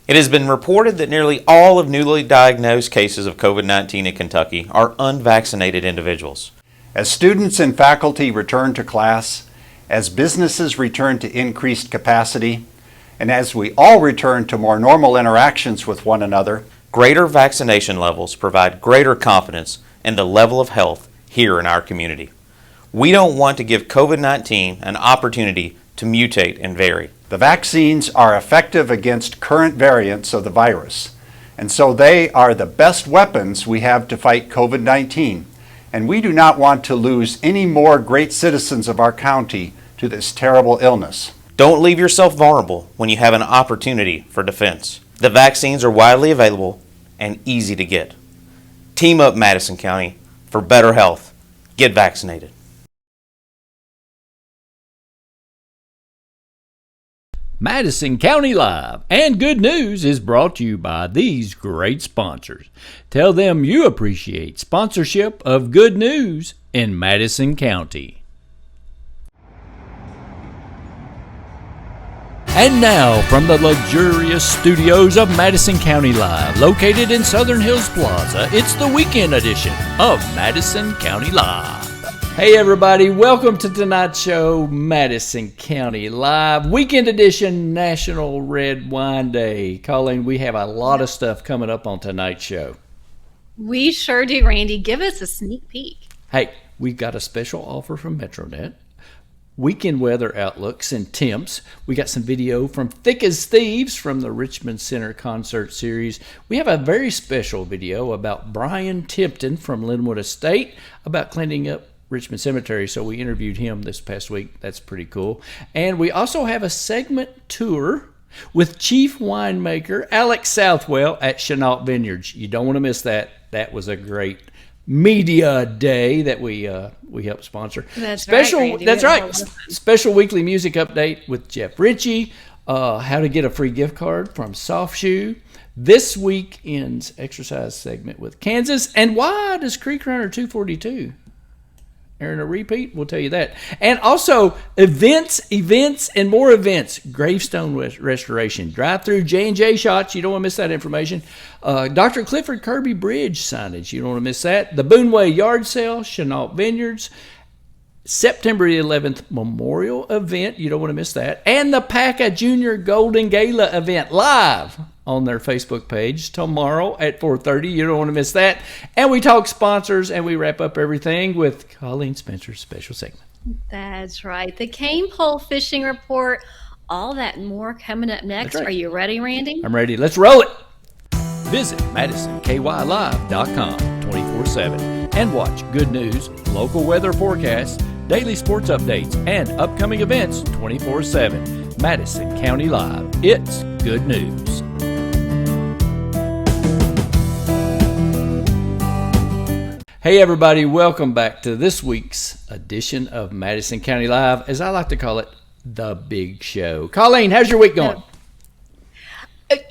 It has been reported that nearly all of newly diagnosed cases of COVID-19 in Kentucky are unvaccinated individuals. As students and faculty return to class, as businesses return to increased capacity, and as we all return to more normal interactions with one another, greater vaccination levels provide greater confidence in the level of health here in our community. We don't want to give COVID-19 an opportunity to mutate and vary. The vaccines are effective against current variants of the virus, and so they are the best weapons we have to fight COVID-19, and we do not want to lose any more great citizens of our county to this terrible illness. Don't leave yourself vulnerable when you have an opportunity for defense. The vaccines are widely available and easy to get. Team up, Madison County, for better health. Get vaccinated. Madison County Live and Good News is brought to you by these great sponsors. Tell them you appreciate sponsorship of Good News in Madison County. And now, from the luxurious studios of Madison County Live, located in Southern Hills Plaza, it's the weekend edition of Madison County Live. Hey everybody, welcome to tonight's show, Madison County Live, weekend edition, National Red Wine Day. Colleen, we have a lot of stuff coming up on tonight's show. We sure do, Randy. Give us a sneak peek. Hey, we've got a special offer from MetroNet. Weekend weather outlooks and temps. We got some video from Thick as Thieves from the Richmond Center concert series. We have a very special video about Bryan Tipton from Lynwood Estate about cleaning up Richmond Cemetery, so we interviewed him this past week. That's pretty cool. And we also have a segment tour with Chief Winemaker Alex Southwell at Chenault Vineyards. You don't want to miss that. That was a great media day that we helped sponsor. That's special. Right, Randy. That's right. Special weekly music update with Jeff Richey. How to get a free gift card from Soft Shoe. This weekend's exercise segment with Candace. And why does Creek Runner 242? Aaron, a repeat? We'll tell you that. And also, events, and more events. Gravestone restoration, drive-through J&J shots. You don't want to miss that information. Dr. Clifford Kirby Bridge signage. You don't want to miss that. The Boone Way yard sale, Chenault Vineyards. September 11th memorial event. You don't want to miss that. And the PACA Junior Golden Gala event live on their Facebook page tomorrow at 4:30. You don't want to miss that. And we talk sponsors and we wrap up everything with Colleen Spencer's special segment. That's right. The Cain Pole Fishing Report. All that and more coming up next. Right. Are you ready, Randy? I'm ready. Let's roll it. Visit MadisonKYLive.com 24/7 and watch Good News, local weather forecasts, daily sports updates, and upcoming events 24/7. Madison County Live. It's good news. Hey everybody, welcome back to this week's edition of Madison County Live, as I like to call it, the big show. Colleen, how's your week going?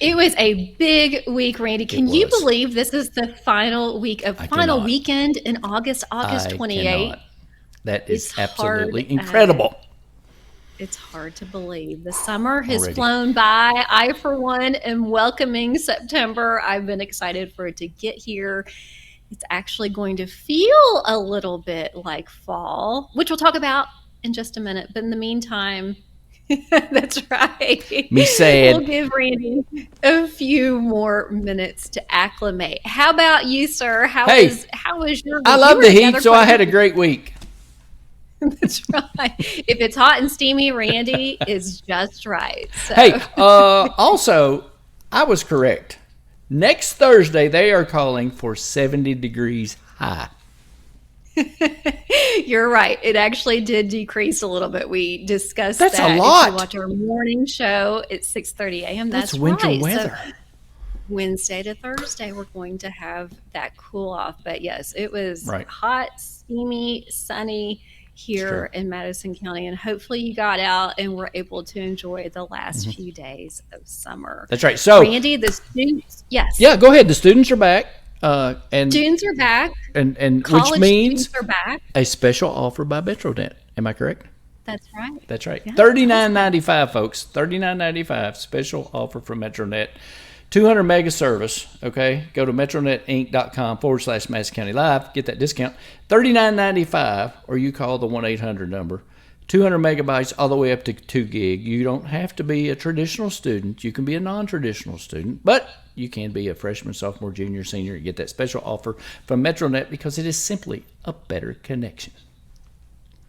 It was a big week, Randy. Can you believe this is the final week of final weekend in August 28th? That is absolutely incredible. It's hard to believe. The summer has flown by. I, for one, am welcoming September. I've been excited for it to get here. It's actually going to feel a little bit like fall, which we'll talk about in just a minute. But in the meantime, that's right. Me sad. We'll give Randy a few more minutes to acclimate. How about you, sir? How was your week? I love the heat, so I had a great week. That's right. If it's hot and steamy, Randy is just right. So. Hey, also, I was correct. Next Thursday, they are calling for 70 degrees high. You're right. It actually did decrease a little bit. We discussed That's that. a lot. If you watch our morning show at 6:30 a.m., That's winter right. weather. So Wednesday to Thursday, we're going to have that cool off. But yes, it was hot, steamy, sunny here in Madison County, and hopefully you got out and were able to enjoy the last few days of summer. That's right. So, Randy, the students, yeah, go ahead. The students are back, and students are back, and college which means students are back. A special offer by MetroNet. Am I correct? That's right. That's right. Yeah, $39.95, folks. $39.95. Special offer from MetroNet. 200 mega service. Okay. Go to metronetinc.com/Madison County Live. Get that discount. $39.95, or you call the 1-800 number. 200 megabytes all the way up to 2 gig. You don't have to be a traditional student. You can be a non-traditional student, but you can be a freshman, sophomore, junior, senior and get that special offer from MetroNet because it is simply a better connection.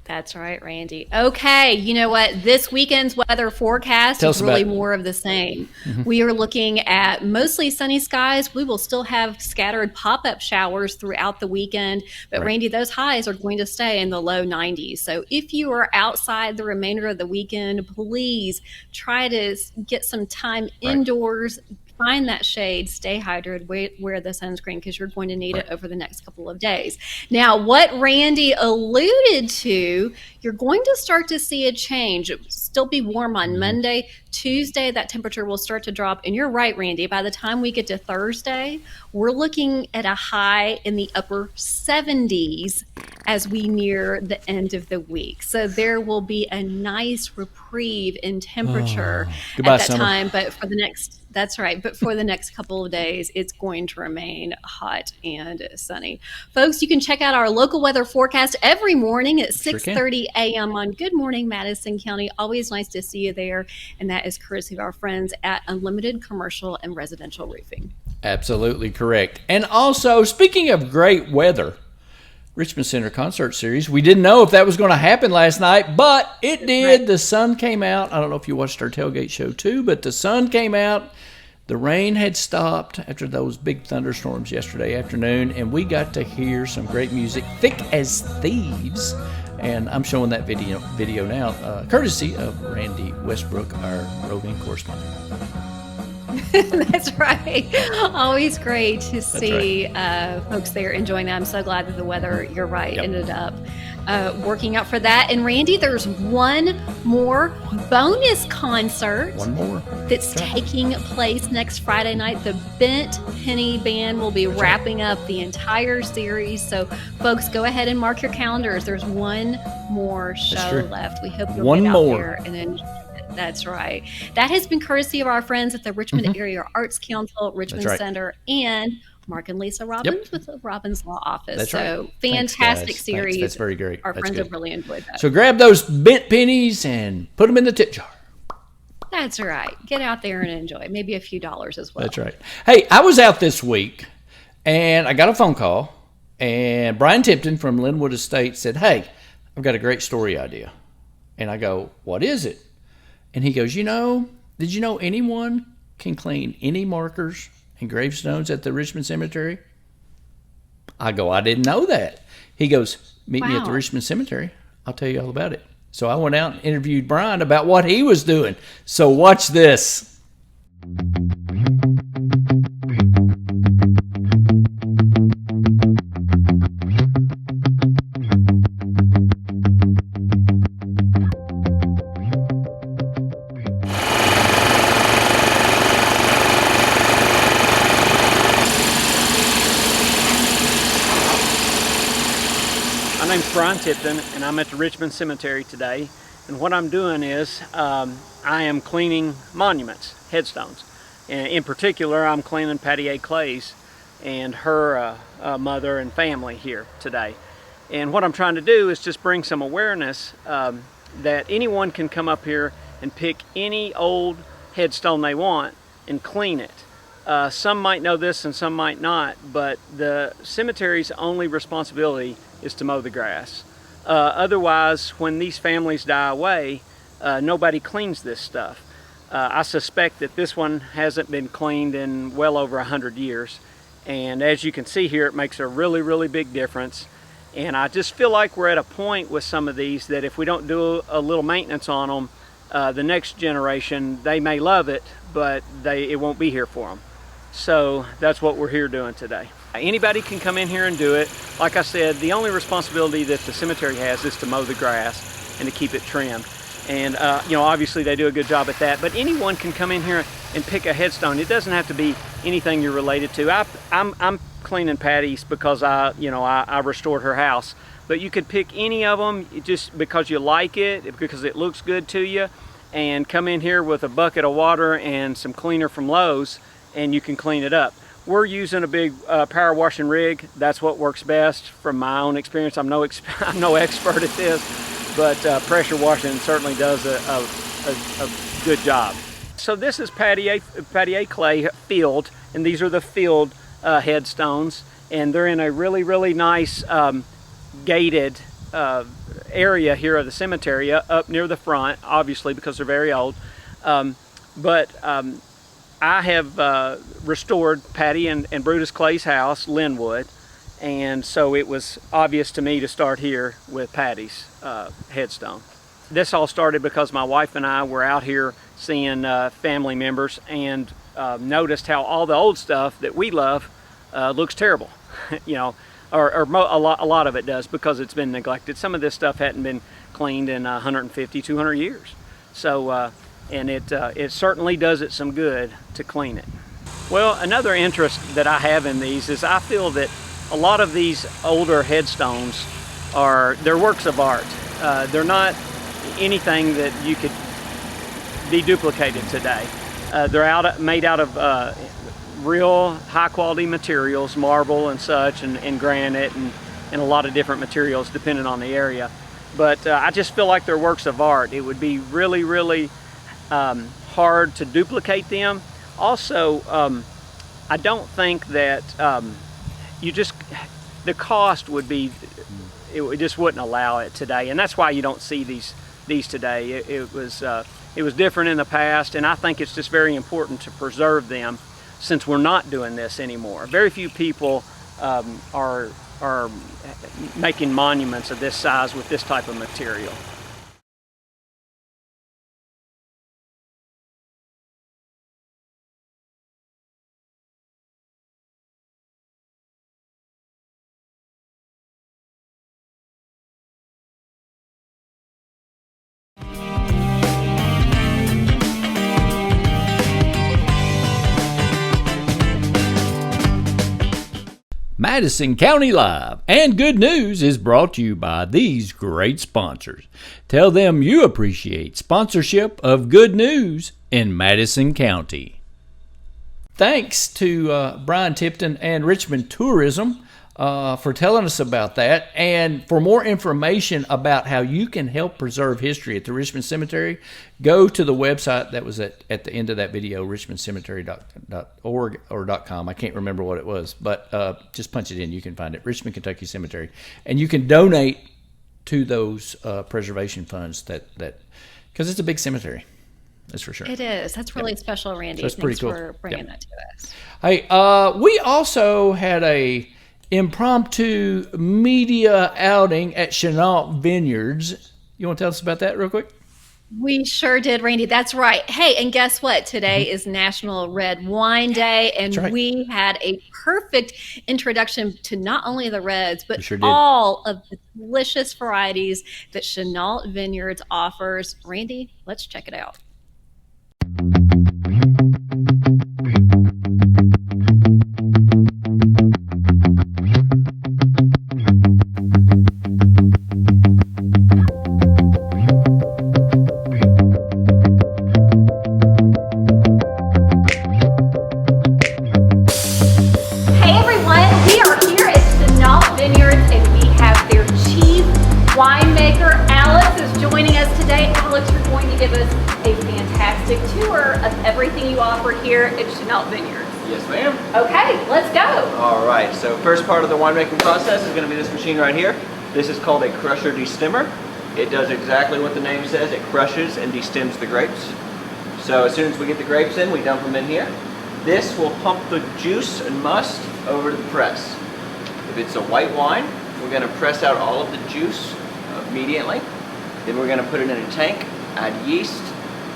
That's right, Randy. Okay, you know what? This weekend's weather forecast is really more of the same. Mm-hmm. We are looking at mostly sunny skies. We will still have scattered pop-up showers throughout the weekend. But right. Randy, those highs are going to stay in the low 90s. So if you are outside the remainder of the weekend, please try to get some time indoors. Find that shade, stay hydrated, wear the sunscreen because you're going to need it over the next couple of days. Now, what Randy alluded to, you're going to start to see a change. It will still be warm on Monday. Tuesday, that temperature will start to drop. And you're right, Randy, by the time we get to Thursday, we're looking at a high in the upper 70s as we near the end of the week. So there will be a nice reprieve in temperature at that time. But for the next That's right. But for the next couple of days, it's going to remain hot and sunny. Folks, you can check out our local weather forecast every morning at 6:30 a.m. on Good Morning Madison County. Always nice to see you there. And that is courtesy of our friends at Unlimited Commercial and Residential Roofing. Absolutely correct. And also, speaking of great weather, Richmond Center Concert Series. We didn't know if that was going to happen last night, but it did. Right. The sun came out. I don't know if you watched our tailgate show too, but the sun came out. The rain had stopped after those big thunderstorms yesterday afternoon, and we got to hear some great music, Thick as Thieves. And I'm showing that video now, courtesy of Randy Westbrook, our roving correspondent. That's right. Always great to see folks there enjoying that. I'm so glad that the weather, you're right, ended up working out for that. And Randy, there's one more bonus concert that's taking place next Friday night. The Bent Penny Band will be wrapping up the entire series. So folks, go ahead and mark your calendars. There's one more show left. We hope you'll get out there and enjoy. That's right. That has been courtesy of our friends at the Richmond Area Arts Council, Richmond Center, and Mark and Lisa Robbins with the Robbins Law Office. That's so right. Fantastic series. That's very great. Our friends have really enjoyed that. So grab those bent pennies and put them in the tip jar. That's right. Get out there and enjoy. Maybe a few dollars as well. That's right. Hey, I was out this week, and I got a phone call, and Brian Tipton from Lynwood Estate said, "Hey, I've got a great story idea." And I go, "What is it?" And he goes, did you know anyone can clean any markers and gravestones at the Richmond Cemetery? I go, I didn't know that. He goes, meet me at the Richmond Cemetery. I'll tell you all about it. So I went out and interviewed Bryan about what he was doing. So watch this. My name's Brian Tipton, and I'm at the Richmond Cemetery today. And what I'm doing is I am cleaning monuments, headstones. And in particular, I'm cleaning Pattie Clay's and her mother and family here today. And what I'm trying to do is just bring some awareness that anyone can come up here and pick any old headstone they want and clean it. Some might know this and some might not, but the cemetery's only responsibility is to mow the grass. Otherwise, when these families die away, nobody cleans this stuff. I suspect that this one hasn't been cleaned in well over 100 years. And as you can see here, it makes a really, really big difference. And I just feel like we're at a point with some of these that if we don't do a little maintenance on them, the next generation, they may love it, but it won't be here for them. So that's what we're here doing today. Anybody can come in here and do it. Like I said, the only responsibility that the cemetery has is to mow the grass and to keep it trimmed. And obviously they do a good job at that, but anyone can come in here and pick a headstone. It doesn't have to be anything you're related to. I'm cleaning Pattie's because I restored her house, But you could pick any of them just because you like it, because it looks good to you, and come in here with a bucket of water and some cleaner from Lowe's, and you can clean it up. We're using a big power washing rig. That's what works best from my own experience. I'm no expert at this, but pressure washing certainly does a good job. So this is Pattie clay field, and these are the field headstones, and they're in a really, really nice gated area here of the cemetery, up near the front, obviously because they're very old. I have restored Pattie and Brutus Clay's house, Lynwood, and so it was obvious to me to start here with Pattie's headstone. This all started because my wife and I were out here seeing family members and noticed how all the old stuff that we love looks terrible, you know, a lot of it does, because it's been neglected. Some of this stuff hadn't been cleaned in 150, 200 years. So, and it certainly does it some good to clean it. Well, another interest that I have in these is I feel that a lot of these older headstones they're works of art. They're not anything that you could be duplicated today. They're made out of real high quality materials, marble and such, and granite, and a lot of different materials depending on the area. But I just feel like they're works of art. It would be really, really hard to duplicate them. Also, I don't think that the cost would be, it just wouldn't allow it today, and that's why you don't see these today. It was different in the past, and I think it's just very important to preserve them since we're not doing this anymore. Very few people are making monuments of this size with this type of material. Madison County Live and Good News is brought to you by these great sponsors. Tell them you appreciate sponsorship of Good News in Madison County. Thanks to Bryan, Tipton, and Richmond Tourism for telling us about that. And for more information about how you can help preserve history at the Richmond Cemetery, go to the website that was at the end of that video, richmondcemetery.org or .com. I can't remember what it was, but just punch it in. You can find it, Richmond, Kentucky Cemetery. And you can donate to those preservation funds because it's a big cemetery. That's for sure. It is. That's really special, Randy. So that's pretty cool. Thanks for bringing that to us. Hey, we also had a impromptu media outing at Chenault Vineyards. You want to tell us about that real quick? We sure did, Randy. That's right. Hey, and guess what? Today is National Red Wine Day, and we had a perfect introduction to not only the reds, but all of the delicious varieties that Chenault Vineyards offers. Randy, let's check it out. Yes, ma'am. Okay, let's go. All right, so first part of the winemaking process is going to be this machine right here. This is called a crusher destemmer. It does exactly what the name says. It crushes and destems the grapes. So as soon as we get the grapes in, we dump them in here. This will pump the juice and must over to the press. If it's a white wine, we're going to press out all of the juice immediately. Then we're going to put it in a tank, add yeast.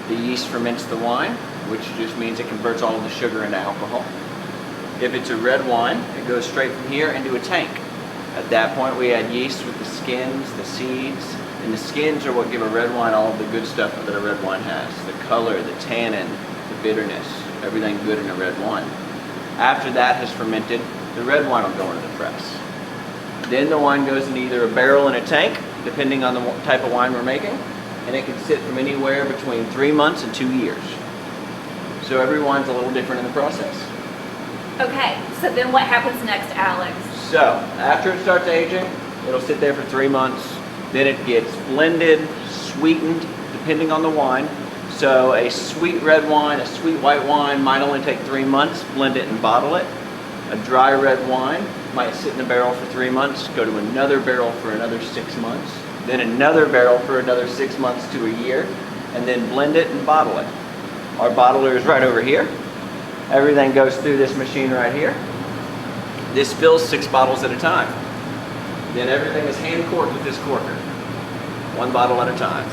The yeast ferments the wine, which just means it converts all of the sugar into alcohol. If it's a red wine, it goes straight from here into a tank. At that point, we add yeast with the skins, the seeds, and the skins are what give a red wine all of the good stuff that a red wine has. The color, the tannin, the bitterness, everything good in a red wine. After that has fermented, the red wine will go into the press. Then the wine goes in either a barrel and a tank, depending on the type of wine we're making, and it can sit from anywhere between 3 months and 2 years. So every wine's a little different in the process. Okay, so then what happens next, Alex? So after it starts aging, it'll sit there for 3 months. Then it gets blended, sweetened, depending on the wine. So a sweet red wine, a sweet white wine might only take 3 months, blend it and bottle it. A dry red wine might sit in a barrel for 3 months, go to another barrel for another 6 months, then another barrel for another 6 months to a year, and then blend it and bottle it. Our bottler is right over here. Everything goes through this machine right here. This fills 6 bottles at a time. Then everything is hand corked with this corker, 1 bottle at a time.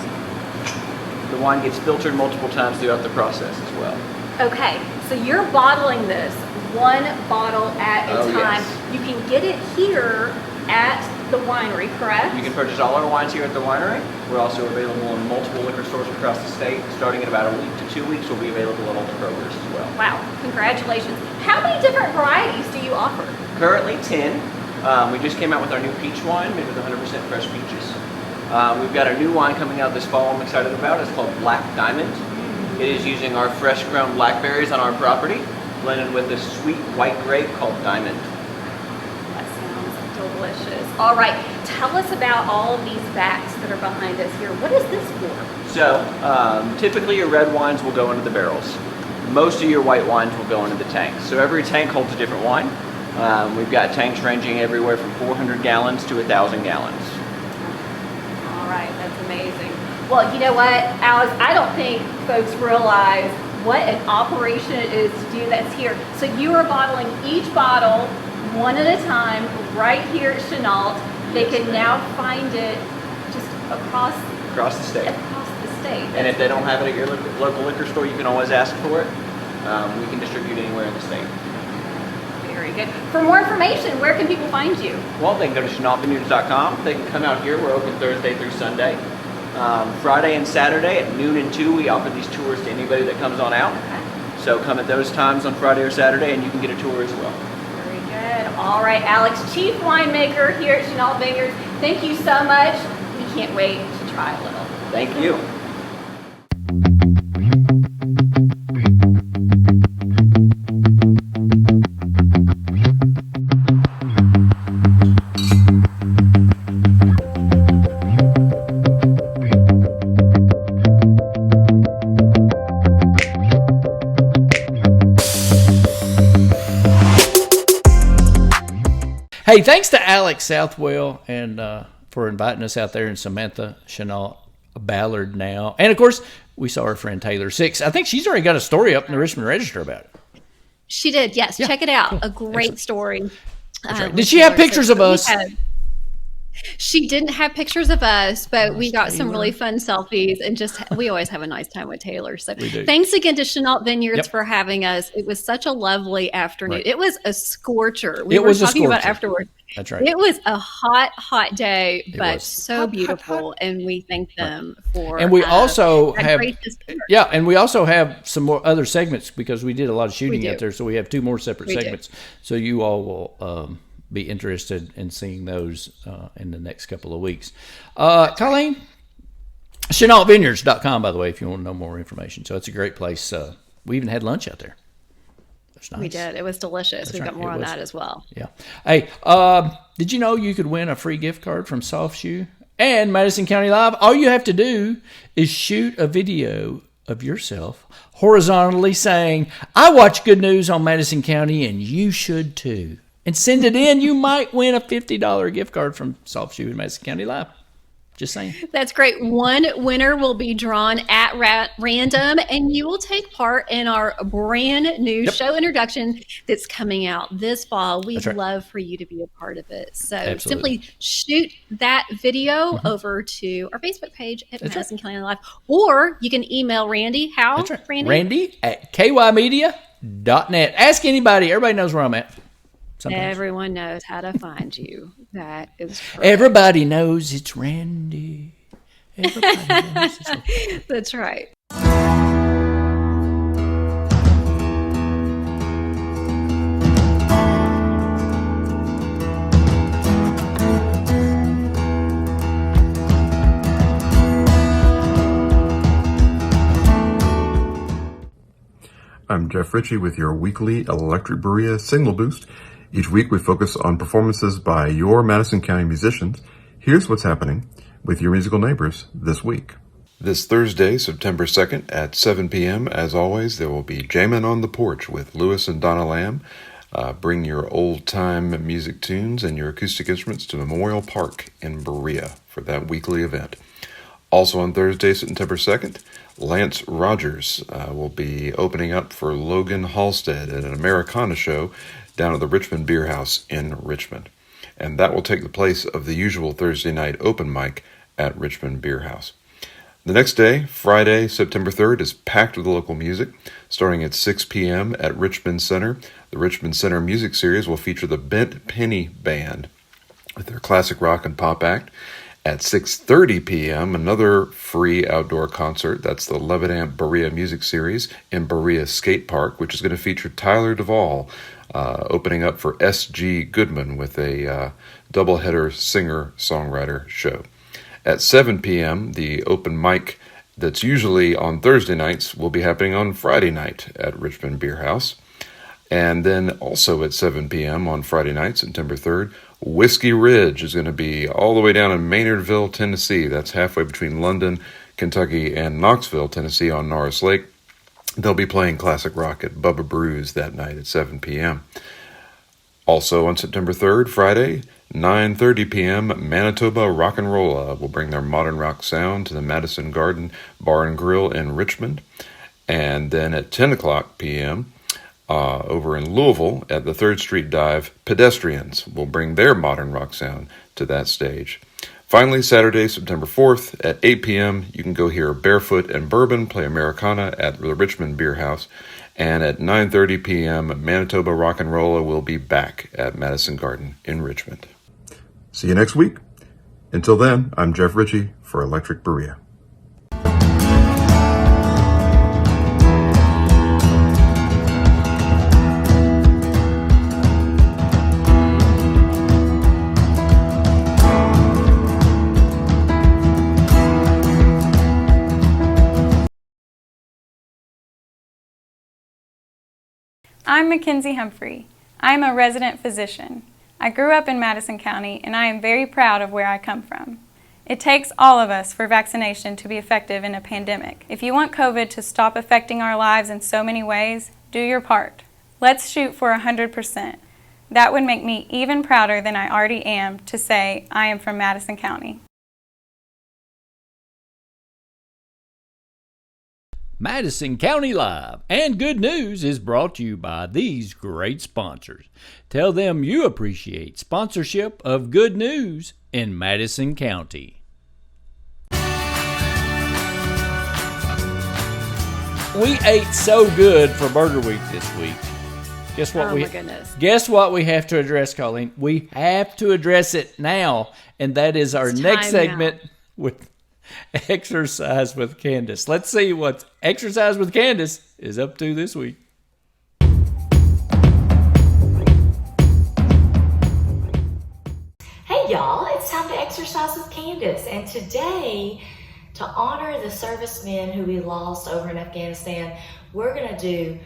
The wine gets filtered multiple times throughout the process as well. Okay, so you're bottling this 1 bottle at a time. Yes. You can get it here at the winery, correct? You can purchase all our wines here at the winery. We're also available in multiple liquor stores across the state. Starting in about a week to 2 weeks, we'll be available at all the growers as well. Wow, congratulations. How many different varieties do you offer? Currently 10. We just came out with our new peach wine made with 100% fresh peaches. We've got a new wine coming out this fall I'm excited about. It's called Black Diamond. It is using our fresh grown blackberries on our property, blended with a sweet white grape called Diamond. That sounds delicious. All right, tell us about all of these vats that are behind us here. What is this for? So, typically your red wines will go into the barrels. Most of your white wines will go into the tanks. So every tank holds a different wine. We've got tanks ranging everywhere from 400 gallons to 1,000 gallons. All right, that's amazing. Well, you know what, Alex, I don't think folks realize what an operation it is to do that's here. So you are bottling each bottle 1 at a time right here at Chenault. They can now find it just across the state. And if they don't have it at your local liquor store, you can always ask for it. We can distribute anywhere in the state. Very good. For more information, where can people find you? Well, they can go to ChenaultVineyards.com. They can come out here. We're open Thursday through Sunday. Friday and Saturday at noon and 2, we offer these tours to anybody that comes on out. Okay. So come at those times on Friday or Saturday and you can get a tour as well. Very good. All right, Alex, Chief Winemaker here at Chenault Vineyards. Thank you so much. We can't wait to try a little. Thank you. Hey, thanks to Alex Southwell and for inviting us out there, and Samantha Chenault Ballard now. And, of course, we saw our friend Taylor Six. I think she's already got a story up in the Richmond Register about it. She did, yes. Yeah, check it out. cool. A great Excellent. story. That's right. Did she have pictures of us? She didn't have pictures of us, but we got some Taylor. really fun selfies, and we always have a nice time with Taylor. So We do. thanks again to Chenault Vineyards Yep. for having us. It was such a lovely afternoon. Right. It was a scorcher. It We were was a talking about scorcher. afterwards. That's right. It was a hot day, but was. so Hot, beautiful, and we thank them for. And we also that have, great discovery. yeah, and we also have some more other segments because we did a lot of shooting We do. out there. So we have 2 more separate We do. segments. So you all will be interested in seeing those in the next couple of weeks. Colleen, ChenaultVineyards.com, by the way, if you want to know more information. So it's a great place. We even had lunch out there. That's nice. We did. It was delicious. We've right. got more It on was. that as well. Yeah. Hey, did you know you could win a free gift card from Soft Shoe and Madison County Live? All you have to do is shoot a video of yourself horizontally saying, "I watch Good News on Madison County and you should too." And send it in. You might win a $50 gift card from Soft Shoe and Madison County Live. Just saying. That's great. One winner will be drawn at random, and you will take part in our brand new show introduction that's coming out this fall. We'd That's right. love for you to be a part of it. So Absolutely. simply shoot that video over to our Facebook page at That's Madison County Live, or you can email Randy. How? That's right. Randy? Randy at kymedia.net. Ask anybody. Everybody knows where I'm at. Sometimes. Everyone knows how to find you. That is correct. Everybody knows it's Randy. Everybody knows it's Randy. That's right. Jeff Richey with your weekly Electric Berea Signal Boost. Each week we focus on performances by your Madison County musicians. Here's what's happening with your musical neighbors this week. This Thursday, September 2nd at 7 p.m., as always, there will be Jammin' on the Porch with Lewis and Donna Lamb. Bring your old-time music tunes and your acoustic instruments to Memorial Park in Berea for that weekly event. Also on Thursday, September 2nd, Lance Rogers will be opening up for Logan Halstead at an Americana show down at the Richmond Beer House in Richmond. And that will take the place of the usual Thursday night open mic at Richmond Beer House. The next day, Friday, September 3rd, is packed with local music. Starting at 6 p.m. at Richmond Center, the Richmond Center Music Series will feature the Bent Penny Band with their classic rock and pop act. At 6:30 p.m., another free outdoor concert. That's the Levitamp Berea Music Series in Berea Skate Park, which is going to feature Tyler Duvall opening up for S.G. Goodman with a doubleheader singer-songwriter show. At 7 p.m., the open mic that's usually on Thursday nights will be happening on Friday night at Richmond Beer House. And then also at 7 p.m. on Friday night, September 3rd, Whiskey Ridge is going to be all the way down in Maynardville, Tennessee. That's halfway between London, Kentucky, and Knoxville, Tennessee on Norris Lake. They'll be playing classic rock at Bubba Brews that night at 7 p.m. Also on September 3rd, Friday, 9:30 p.m., Manitoba Rock and Rolla will bring their modern rock sound to the Madison Garden Bar and Grill in Richmond. And then at 10 o'clock p.m., over in Louisville at the 3rd Street Dive, Pedestrians will bring their modern rock sound to that stage. Finally, Saturday, September 4th at 8 p.m., you can go hear Barefoot and Bourbon play Americana at the Richmond Beer House. And at 9:30 p.m., Manitoba Rock and Rolla will be back at Madison Garden in Richmond. See you next week. Until then, I'm Jeff Richey for Electric Berea. I'm Mackenzie Humphrey. I am a resident physician. I grew up in Madison County and I am very proud of where I come from. It takes all of us for vaccination to be effective in a pandemic. If you want COVID to stop affecting our lives in so many ways, do your part. Let's shoot for 100%. That would make me even prouder than I already am to say I am from Madison County. Madison County Live and Good News is brought to you by these great sponsors. Tell them you appreciate sponsorship of Good News in Madison County. We ate so good for Burger Week this week. Guess what? My goodness. Guess what we have to address, Colleen? We have to address it now, and that is our next segment with Exercise with Candace. Let's see what Exercise with Candace is up to this week. Hey y'all, it's time to exercise with Candace, and today, to honor the servicemen who we lost over in Afghanistan, we're going to do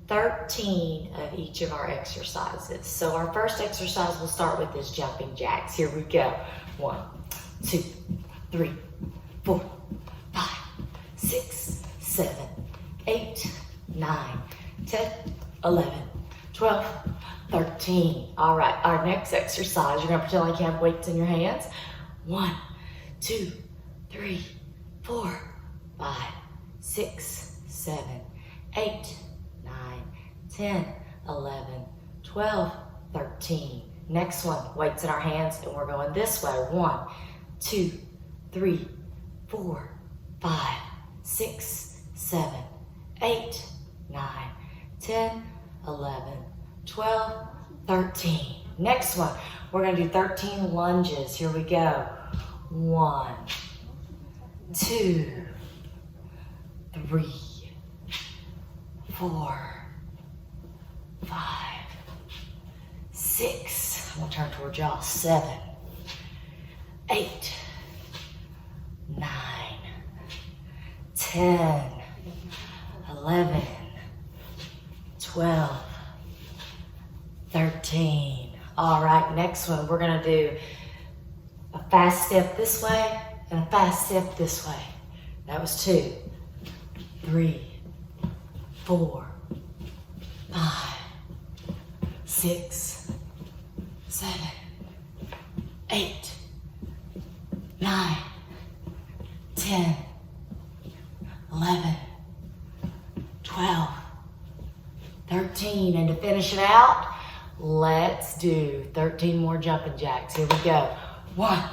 13 of each of our exercises. So our first exercise will start with this jumping jacks. Here we go. 1, 2, 3, 4, 5, 6, 7, 8, 9, 10, 11, 12, 13. All right, our next exercise, you're gonna pretend like you have weights in your hands. 1, 2, 3, 4, 5, 6, 7, 8, 9, 10, 11, 12, 13. Next one, weights in our hands, and we're going this way. 1, 2, 3, 4, 5, 6, 7, 8, 9, 10, 11, 12, 13. Next one, we're going to do 13 lunges. Here we go. 1, 2, 3, 4, 5, 6. I'm going to turn towards y'all. 7, 8, 9, 10, 11, 12, 13. All right, next one, we're gonna do a fast step this way and a fast step this way. That was 2, 3, 4, 5, 6, 7, 8, 9, 10, 11, 12, 13. And to finish it out, let's do 13 more jumping jacks. Here we go. 1,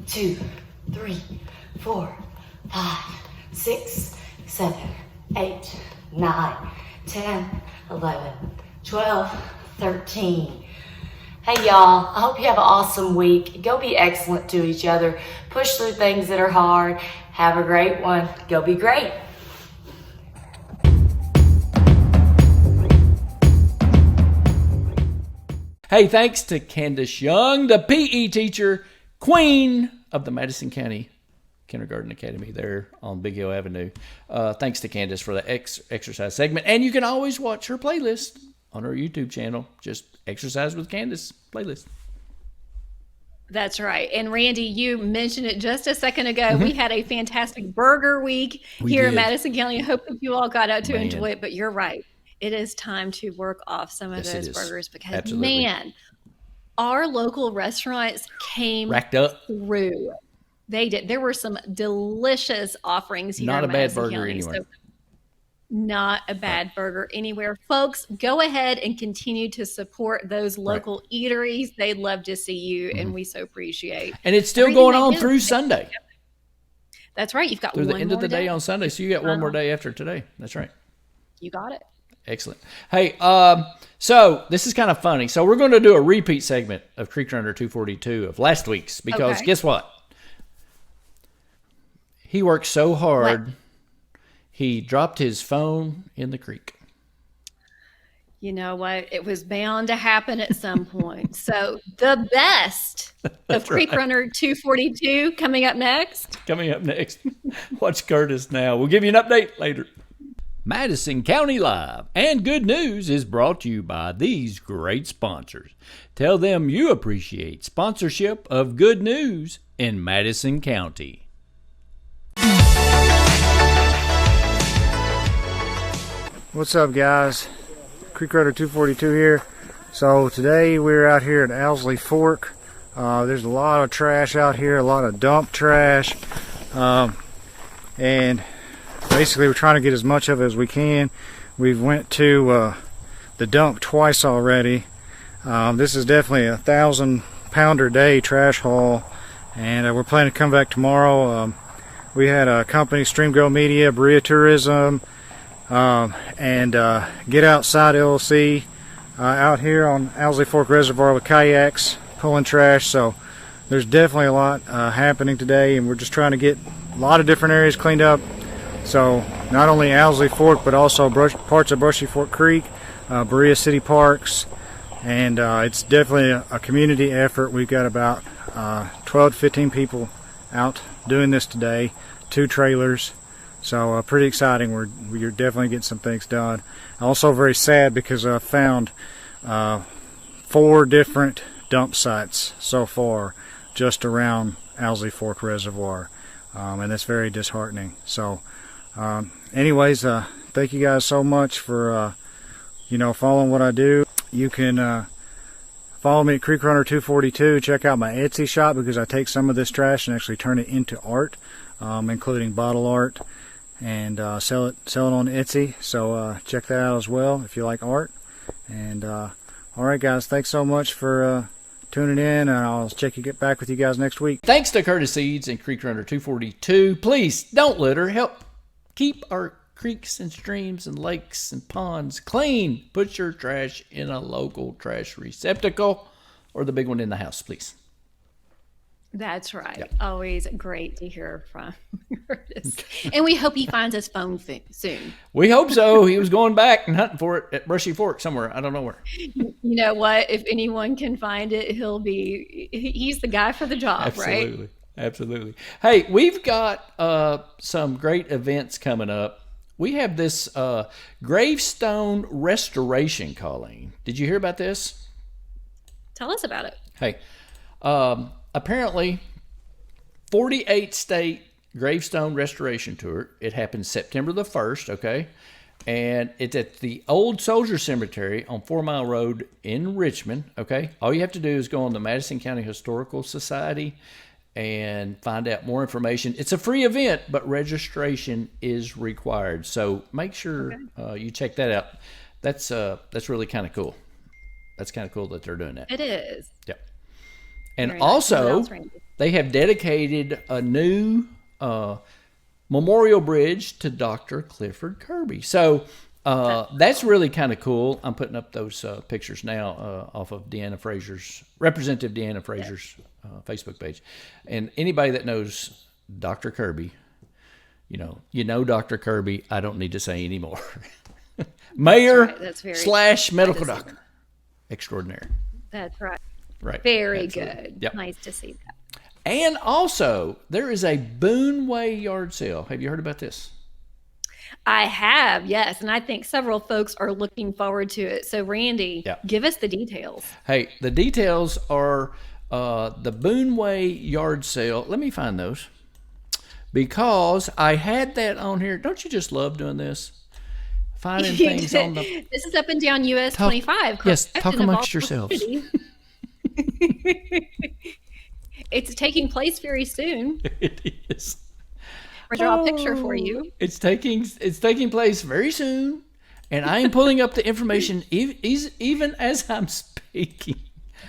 2, 3, 4, 5, 6, 7, 8, 9, 10, 11, 12, 13. Hey y'all, I hope you have an awesome week. Go be excellent to each other. Push through things that are hard. Have a great one. Go be great. Hey, thanks to Candace Young, the PE teacher, queen of the Madison County Kindergarten Academy there on Big Hill Avenue. Thanks to Candace for the exercise segment. And you can always watch her playlist on her YouTube channel. Just Exercise with Candace playlist. That's right. And Randy, you mentioned it just a second ago. We had a fantastic burger week here in Madison County. I hope that you all got out to enjoy it, but you're right. It is time to work off some of those burgers because, man, our local restaurants came racked up through. They did. There were some delicious offerings here in Madison County. Not a bad burger anywhere. So not a bad burger anywhere. Folks, go ahead and continue to support those local eateries. They'd love to see you, and we so appreciate. And it's still going on through Sunday. That's right. You've got through one the end of the day on Sunday. So you got one more day after today. That's right. You got it. Excellent. Hey, so this is kind of funny. So we're going to do a repeat segment of Creek Runner 242 of last week's because guess what? He worked so hard, he dropped his phone in the creek. You know what? It was bound to happen at some point. So the best of Creek Runner 242 coming up next. Watch Curtis now. We'll give you an update later. Madison County Live and Good News is brought to you by these great sponsors. Tell them you appreciate sponsorship of Good News in Madison County. What's up, guys? Creek Runner 242 here. So today we're out here at Owsley Fork. There's a lot of trash out here, a lot of dump trash, and basically we're trying to get as much of it as we can. We've went to the dump twice already. This is definitely a 1,000-pounder day trash haul, and we're planning to come back tomorrow. We had a company, Stream Go Media, Berea Tourism, and Get Outside LLC out here on Owsley Fork Reservoir with kayaks pulling trash. So there's definitely a lot happening today, and we're just trying to get a lot of different areas cleaned up. So not only Owsley Fork, but also parts of Brushy Fork Creek, Berea City Parks, and it's definitely a community effort. We've got about 12 to 15 people out doing this today, 2 trailers. So pretty exciting. We're definitely getting some things done. Also very sad because I found 4 different dump sites so far just around Owsley Fork Reservoir, and that's very disheartening. So anyways, thank you guys so much for following what I do. You can follow me at Creek Runner 242. Check out my Etsy shop because I take some of this trash and actually turn it into art, including bottle art, and sell it on Etsy. So check that out as well if you like art. And all right, guys, thanks so much for tuning in, and I'll get back with you guys next week. Thanks to Curtis Seeds and Creek Runner 242. Please don't litter. Help keep our creeks and streams and lakes and ponds clean. Put your trash in a local trash receptacle or the big one in the house, please. That's right. Yep. Always great to hear from Curtis. And we hope he finds his phone soon. We hope so. He was going back and hunting for it at Brushy Fork somewhere. I don't know where. You know what? If anyone can find it, he's the guy for the job, Absolutely. Right? Absolutely. Hey, we've got some great events coming up we have this gravestone restoration, Colleen. Did you hear about this? Tell us about it. Hey, apparently 48 state gravestone restoration tour. It happens September the 1st, okay? And it's at the Old Soldier Cemetery on 4 Mile Road in Richmond, okay? All you have to do is go on the Madison County Historical Society and find out more information. It's a free event, but registration is required. So make sure you check that out. That's really kind of cool. That's kind of cool that they're doing that. It is. Yep. And Very nice. also, What else, Randy? they have dedicated a new memorial bridge to Dr. Clifford Kirby. So that's really kind of cool. I'm putting up those pictures now off of Representative Deanna Frazier's Facebook page. And anybody that knows Dr. Kirby, you know Dr. Kirby. I don't need to say anymore. Mayor / medical doctor extraordinaire. That's right. Right. Very Absolutely. good. Yep. Nice to see that. And also, there is a Boone Way yard sale. Have you heard about this? I have, yes. And I think several folks are looking forward to it. So, Randy, give us the details. Hey, the details are the Boone Way yard sale. Let me find those because I had that on here. Don't you just love doing this? Finding things on the... This is up and down US 25. Yes, talk amongst yourselves. It's taking place very soon. It is. I'll draw a picture for you. It's taking place very soon, and I am pulling up the information even as I'm speaking.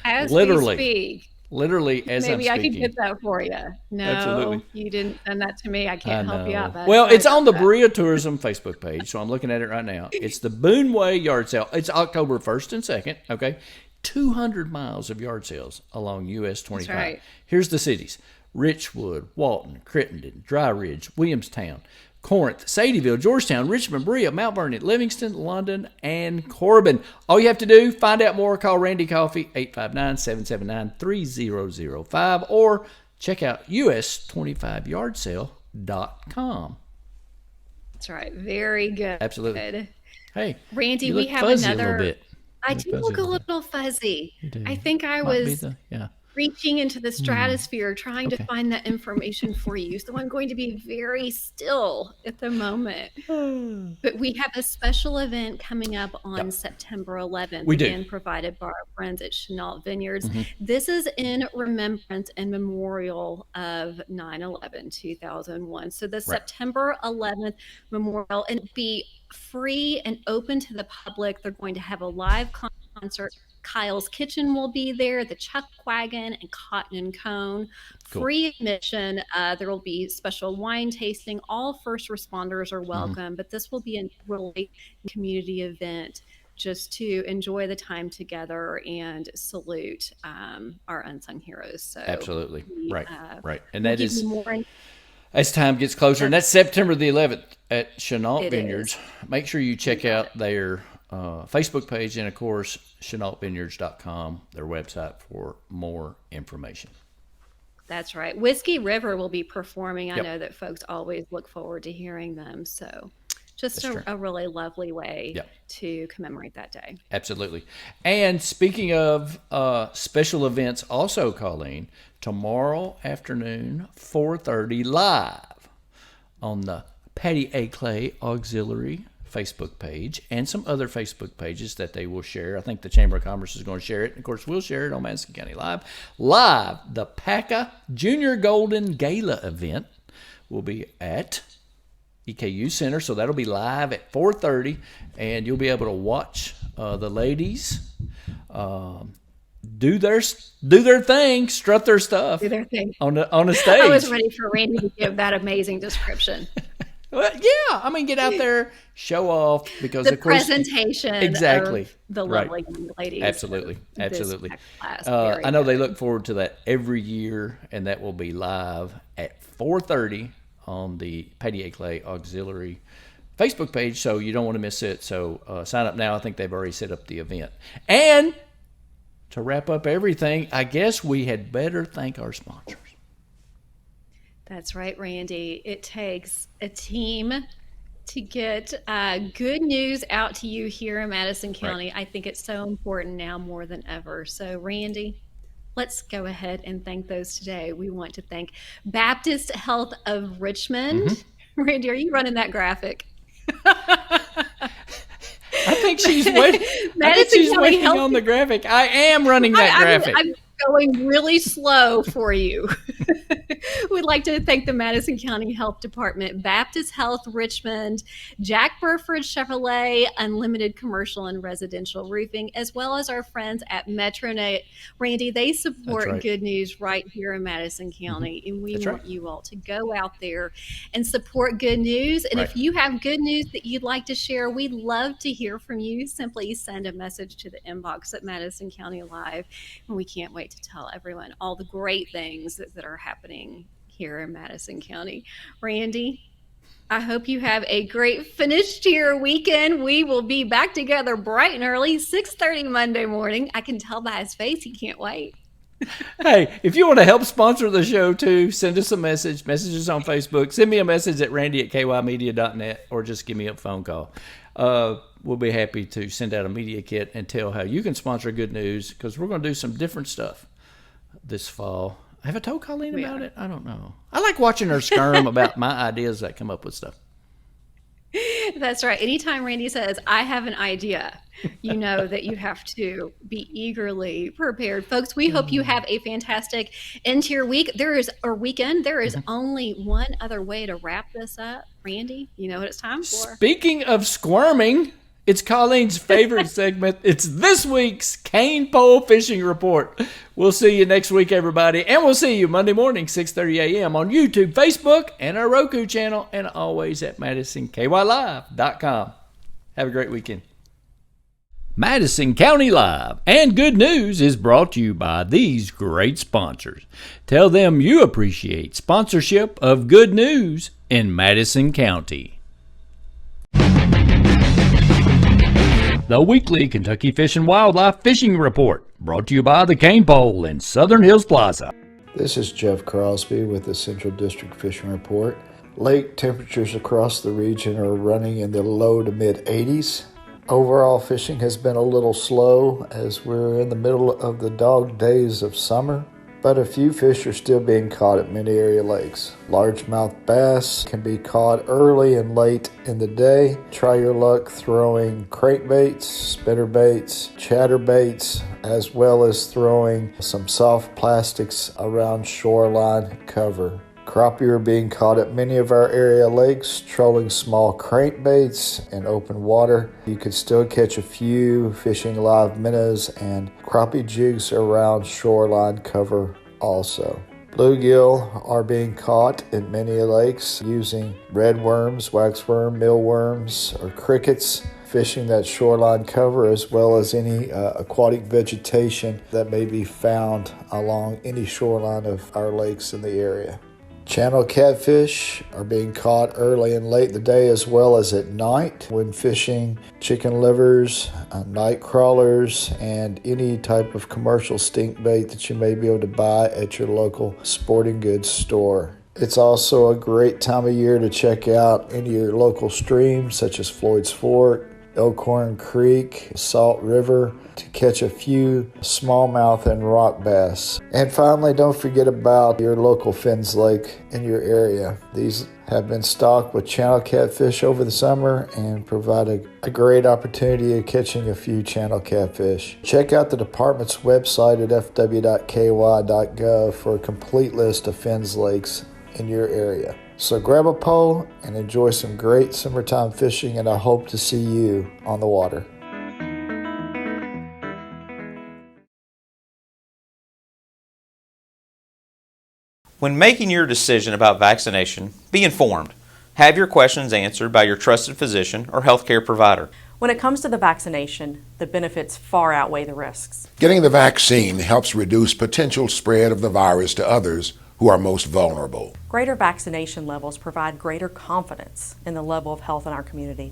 As literally, we speak. Literally as Maybe I'm speaking. I can get that for you. No, Absolutely. You didn't send that to me. I can't help you out. But Well, it's on the Berea Tourism Facebook page, so I'm looking at it right now. It's the Boone Way yard sale. It's October 1st and 2nd, okay? 200 miles of yard sales along US 25. That's right. Here's the cities: Richwood, Walton, Crittenden, Dry Ridge, Williamstown, Corinth, Sadieville, Georgetown, Richmond, Berea, Mount Vernon, Livingston, London, and Corbin. All you have to do, find out more, call Randy Coffey, 859-779-3005, or check out us25yardsale.com. That's right. Very good. Absolutely. Hey, Randy, you we look have fuzzy another. A little bit. I do look a little fuzzy. I think I was reaching into the stratosphere trying to find that information for you. So I'm going to be very still at the moment. But we have a special event coming up on September 11th. We do. Again, provided by our friends at Chenault Vineyards. This is in remembrance and memorial of 9/11, 2001. So the September 11th memorial, and it'll be free and open to the public. They're going to have a live concert. Kyle's Kitchen will be there, the Chuck Wagon, and Cotton and Cone. Cool. Free admission. There will be special wine tasting. All first responders are welcome, but this will be a really community event just to enjoy the time together and salute our unsung heroes. So absolutely. Right. And we'll that is more as time gets closer. And that's September the 11th at Chenault Vineyards. Is. Make sure you check out their Facebook page and, of course, ChenaultVineyards.com, their website, for more information. That's right. Whiskey River will be performing. I know that folks always look forward to hearing them. So just a really lovely way to commemorate that day. Absolutely. And speaking of special events, also, Colleen, tomorrow afternoon, 4:30, live on the Pattie A. Clay Auxiliary Facebook page and some other Facebook pages that they will share. I think the Chamber of Commerce is going to share it. And of course, we'll share it on Madison County Live. The PACA Junior Golden Gala event will be at EKU Center. So that'll be live at 4:30, and you'll be able to watch the ladies do their thing, strut their stuff, Do their thing. on the stage. I was ready for Randy to give that amazing description. Well, yeah, I mean, get out there, show off, because The of course, presentation exactly, of the lovely young ladies. Absolutely. Class. I know they look forward to that every year, and that will be live at 4:30 on the Pattie A. Clay Auxiliary Facebook page, so you don't want to miss it. So sign up now. I think they've already set up the event. And to wrap up everything, I guess we had better thank our sponsors. That's right, Randy. It takes a team to get good news out to you here in Madison County. I think it's so important now more than ever. So, Randy, let's go ahead and thank those today. We want to thank Baptist Health of Richmond. Randy, are you running that graphic? I think she's waiting. I think she's waiting on the graphic. I am running that graphic. I'm going really slow for you. We'd like to thank the Madison County Health Department, Baptist Health Richmond, Jack Burford Chevrolet, Unlimited Commercial and Residential Roofing, as well as our friends at MetroNet. Randy, they support good news right here in Madison County, and we want you all to go out there and support good news. And if you have good news that you'd like to share, we'd love to hear from you. Simply send a message to the inbox at Madison County Live, and we can't wait to tell everyone all the great things that are happening here in Madison County. Randy, I hope you have a great finish to your weekend. We will be back together bright and early, 6:30 Monday morning. I can tell by his face he can't wait. Hey, if you want to help sponsor the show too, send us a message. Messages on Facebook. Send me a message at randy@kymedia.net or just give me a phone call. We'll be happy to send out a media kit and tell how you can sponsor good news, because we're going to do some different stuff this fall. Have I told Colleen about it? I don't know. I like watching her skirm about my ideas that come up with stuff. That's right. Anytime Randy says, I have an idea, you know that you have to be eagerly prepared. Folks, we hope you have a fantastic end to your week. There is only one other way to wrap this up. Randy, you know what it's time for. Speaking of squirming, it's Colleen's favorite segment. It's this week's Cain Pole Fishing Report. We'll see you next week, everybody. And we'll see you Monday morning, 6:30 a.m. on YouTube, Facebook, and our Roku channel, and always at MadisonKYLive.com. Have a great weekend. Madison County Live and Good News is brought to you by these great sponsors. Tell them you appreciate sponsorship of Good News in Madison County. The weekly Kentucky Fish and Wildlife Fishing Report, brought to you by the Cain Pole in Southern Hills Plaza. This is Jeff Crosby with the Central District Fishing Report. Lake temperatures across the region are running in the low to mid 80s. Overall fishing has been a little slow as we're in the middle of the dog days of summer, but a few fish are still being caught at many area lakes. Largemouth bass can be caught early and late in the day. Try your luck throwing crankbaits, spinnerbaits, chatterbaits, as well as throwing some soft plastics around shoreline cover. Crappie are being caught at many of our area lakes, trolling small crankbaits in open water. You could still catch a few fishing live minnows and crappie jigs around shoreline cover also. Bluegill are being caught in many lakes using redworms, waxworm, mealworms, or crickets, fishing that shoreline cover, as well as any aquatic vegetation that may be found along any shoreline of our lakes in the area. Channel catfish are being caught early and late in the day as well as at night when fishing chicken livers, night crawlers, and any type of commercial stink bait that you may be able to buy at your local sporting goods store. It's also a great time of year to check out any of your local streams such as Floyd's Fork, Elkhorn Creek, Salt River, to catch a few smallmouth and rock bass. And finally, don't forget about your local Finns Lake in your area. These have been stocked with channel catfish over the summer and provide a great opportunity of catching a few channel catfish. Check out the department's website at fw.ky.gov for a complete list of Finns Lakes in your area. So grab a pole and enjoy some great summertime fishing, and I hope to see you on the water. When making your decision about vaccination, be informed. Have your questions answered by your trusted physician or healthcare provider. When it comes to the vaccination, the benefits far outweigh the risks. Getting the vaccine helps reduce potential spread of the virus to others who are most vulnerable. Greater vaccination levels provide greater confidence in the level of health in our community.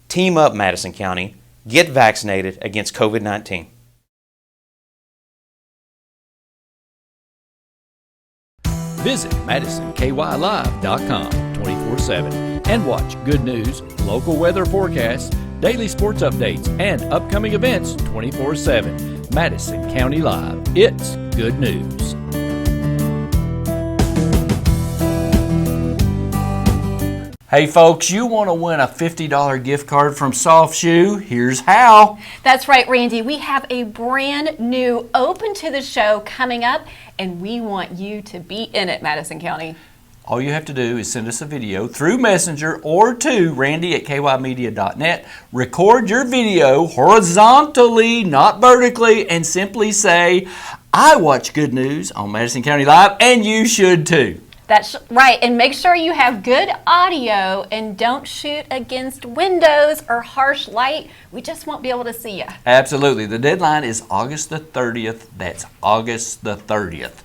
Team up, Madison County. Get vaccinated against COVID-19. Visit MadisonKYLive.com 24 24/7. And watch Good News, local weather forecasts, daily sports updates, and upcoming events 24/7. Madison County Live. It's good news. Hey folks, you want to win a $50 gift card from Soft Shoe? Here's how. That's right, Randy. We have a brand new Open to the Show coming up, and we want you to be in it, Madison County. All you have to do is send us a video through Messenger or to randy@kymedia.net. Record your video horizontally, not vertically, and simply say, I watch Good News on Madison County Live, and you should too. That's right, and make sure you have good audio and don't shoot against windows or harsh light. We just won't be able to see you. Absolutely. The deadline is August the 30th. That's August the 30th.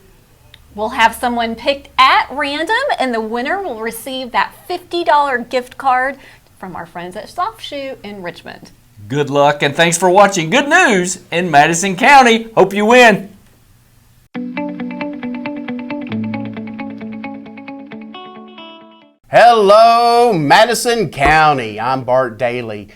We'll have someone picked at random, and the winner will receive that $50 gift card from our friends at Soft Shoe in Richmond. Good luck, and thanks for watching Good News in Madison County. Hope you win. Hello, Madison County. I'm Bart Daly,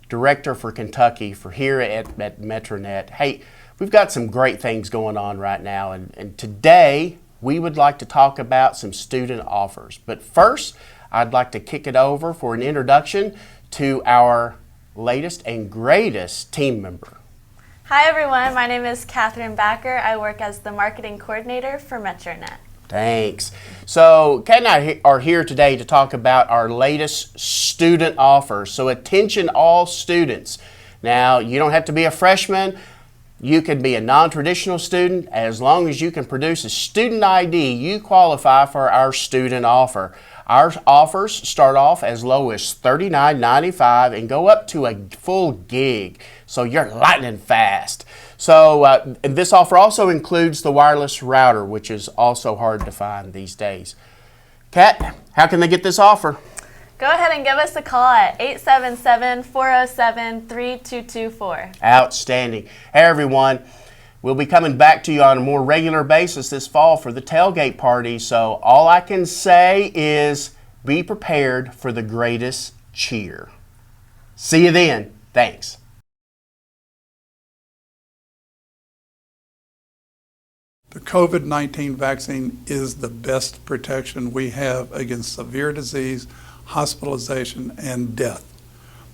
Director for Kentucky for here at MetroNet. Hey, we've got some great things going on right now, and today we would like to talk about some student offers. But first, I'd like to kick it over for an introduction to our latest and greatest team member. Hi everyone, my name is Catherine Backer. I work as the Marketing Coordinator for MetroNet. Thanks. So Kat and I are here today to talk about our latest student offers. So attention all students. Now, you don't have to be a freshman. You could be a non-traditional student. As long as you can produce a student ID, you qualify for our student offer. Our offers start off as low as $39.95 and go up to a full gig. So you're lightning fast. So this offer also includes the wireless router, which is also hard to find these days. Kat, how can they get this offer? Go ahead and give us a call at 877-407-3224. Outstanding. Hey everyone, we'll be coming back to you on a more regular basis this fall for the tailgate party. So all I can say is be prepared for the greatest cheer. See you then. Thanks. The COVID-19 vaccine is the best protection we have against severe disease, hospitalization, and death.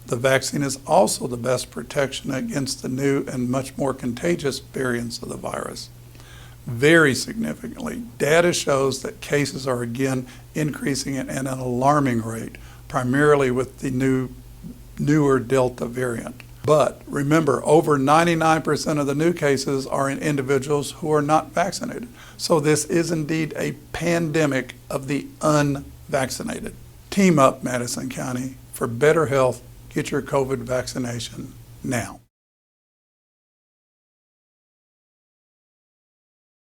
The vaccine is also the best protection against the new and much more contagious variants of the virus. Very significantly, data shows that cases are again increasing at an alarming rate, primarily with the newer Delta variant. But remember, over 99% of the new cases are in individuals who are not vaccinated. So this is indeed a pandemic of the unvaccinated. Team up, Madison County, for better health. Get your COVID vaccination now.